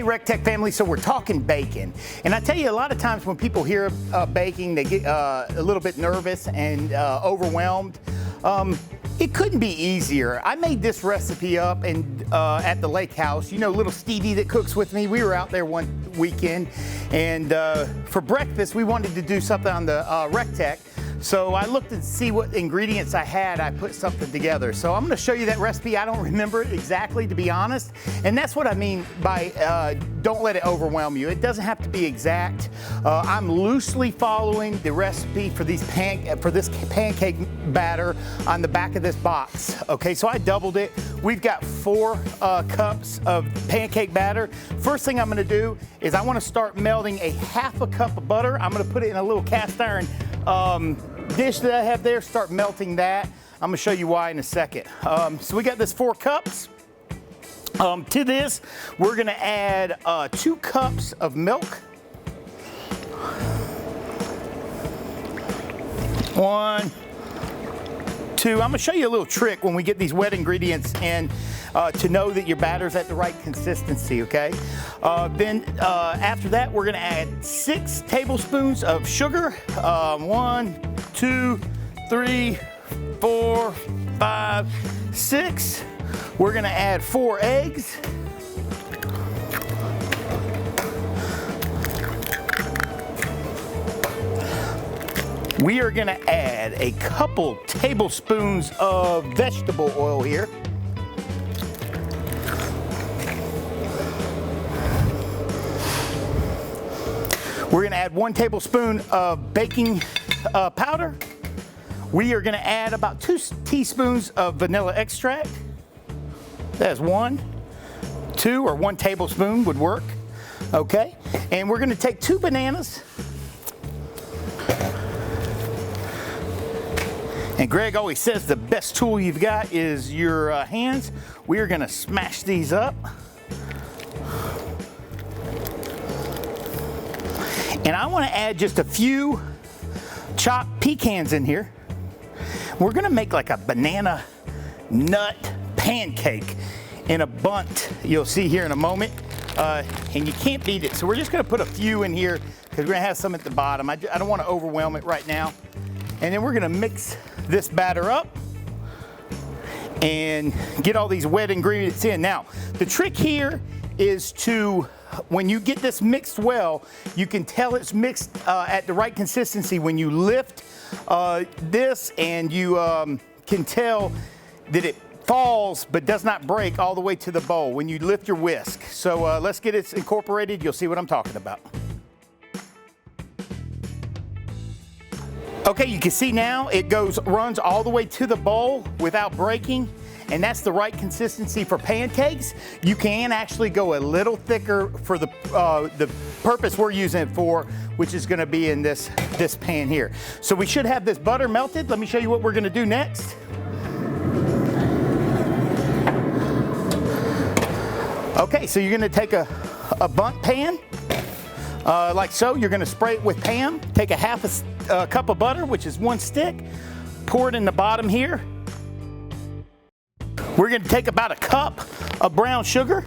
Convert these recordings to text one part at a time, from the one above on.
recteq family, so we're talking bacon. And I tell you, a lot of times when people hear baking, they get a little bit nervous and overwhelmed. It couldn't be easier. I made this recipe up and at the lake house. You know, little Stevie that cooks with me, we were out there one weekend, and for breakfast, we wanted to do something on the recteq. So I looked and see what ingredients I had. I put something together. So I'm gonna show you that recipe. I don't remember it exactly, to be honest. And that's what I mean by don't let it overwhelm you. It doesn't have to be exact. I'm loosely following the recipe for this pancake batter on the back of this box. Okay, so I doubled it. We've got 4 cups of pancake batter. First thing I'm gonna do is I wanna start melting a ½ a cup of butter. I'm gonna put it in a little cast iron dish that I have there, start melting that. I'm gonna show you why in a second. So we got this 4 cups. To this, we're gonna add 2 cups of milk. 1, 2. I'm gonna show you a little trick when we get these wet ingredients in to know that your batter's at the right consistency, okay? Then after that, we're gonna add 6 tablespoons of sugar. 1, 2, 3, 4, 5, 6. We're gonna add 4 eggs. We are gonna add a couple tablespoons of vegetable oil here. We're gonna add 1 tablespoon of baking powder. We are gonna add about 2 teaspoons of vanilla extract. That's 1, 2, or 1 tablespoon would work, okay? And we're gonna take 2 bananas. And Greg always says the best tool you've got is your hands. We are gonna smash these up. And I wanna add just a few chopped pecans in here. We're gonna make like a banana nut pancake in a bundt, you'll see here in a moment. And you can't beat it. So we're just gonna put a few in here because we're gonna have some at the bottom. I don't wanna overwhelm it right now. And then we're gonna mix this batter up and get all these wet ingredients in. Now, the trick here is to, when you get this mixed well, you can tell it's mixed at the right consistency when you lift this, and you can tell that it falls but does not break all the way to the bowl when you lift your whisk. So let's get it incorporated. You'll see what I'm talking about. Okay, you can see now it runs all the way to the bowl without breaking, and that's the right consistency for pancakes. You can actually go a little thicker for the purpose we're using it for, which is gonna be in this pan here. So we should have this butter melted. Let me show you what we're gonna do next. Okay, so you're gonna take a bundt pan, like so. You're gonna spray it with Pam. Take a ½ a cup of butter, which is 1 stick. Pour it in the bottom here. We're gonna take about a cup of brown sugar.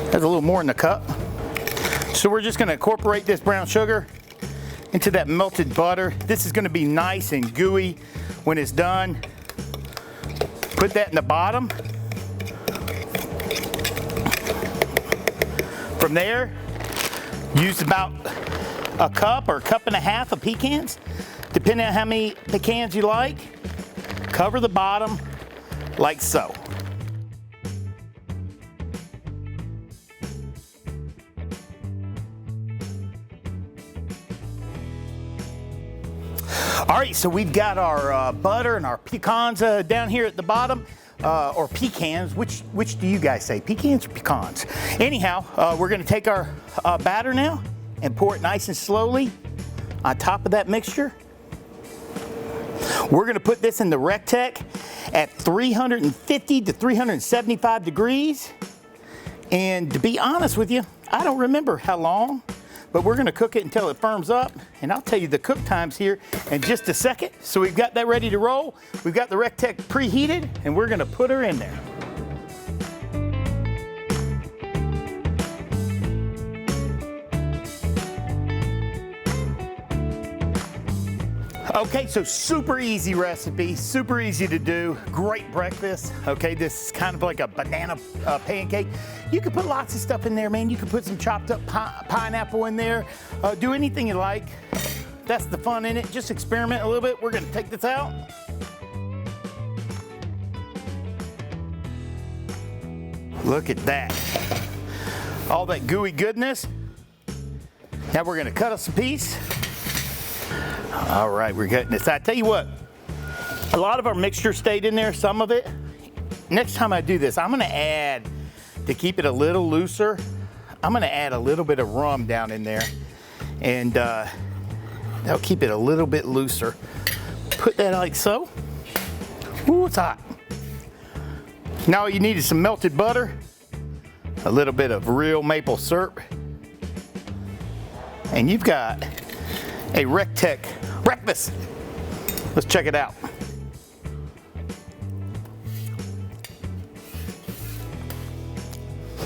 There's a little more in the cup. So we're just gonna incorporate this brown sugar into that melted butter. This is gonna be nice and gooey when it's done. Put that in the bottom. From there, use about a cup or a cup and a half of pecans, depending on how many pecans you like. Cover the bottom like so. All right, so we've got our butter and our pecans down here at the bottom, or pecans. Which do you guys say, pecans or pecans? Anyhow, we're gonna take our batter now and pour it nice and slowly on top of that mixture. We're gonna put this in the recteq at 350 to 375 degrees. And to be honest with you, I don't remember how long, but we're gonna cook it until it firms up, and I'll tell you the cook times here in just a second. So we've got that ready to roll. We've got the recteq preheated, and we're gonna put her in there. Okay, so super easy recipe, super easy to do, great breakfast. Okay, this is kind of like a banana pancake. You can put lots of stuff in there, man. You can put some chopped up pineapple in there. Do anything you like. That's the fun in it. Just experiment a little bit. We're gonna take this out. Look at that. All that gooey goodness. Now we're gonna cut us a piece. All right, we're getting this. I tell you what, a lot of our mixture stayed in there, some of it. Next time I do this, I'm gonna add, to keep it a little looser, I'm gonna add a little bit of rum down in there, and that'll keep it a little bit looser. Put that like so. Ooh, it's hot. Now all you need is some melted butter, a little bit of real maple syrup, and you've got a recteq breakfast. Let's check it out.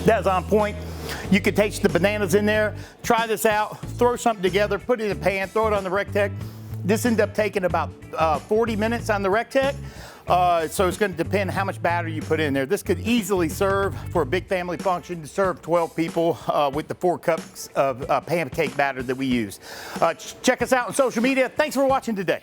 That's on point. You can taste the bananas in there. Try this out, throw something together, put it in a pan, throw it on the recteq. This ended up taking about 40 minutes on the recteq. So it's gonna depend how much batter you put in there. This could easily serve for a big family function to serve 12 people with the 4 cups of pancake batter that we use. Check us out on social media. Thanks for watching today.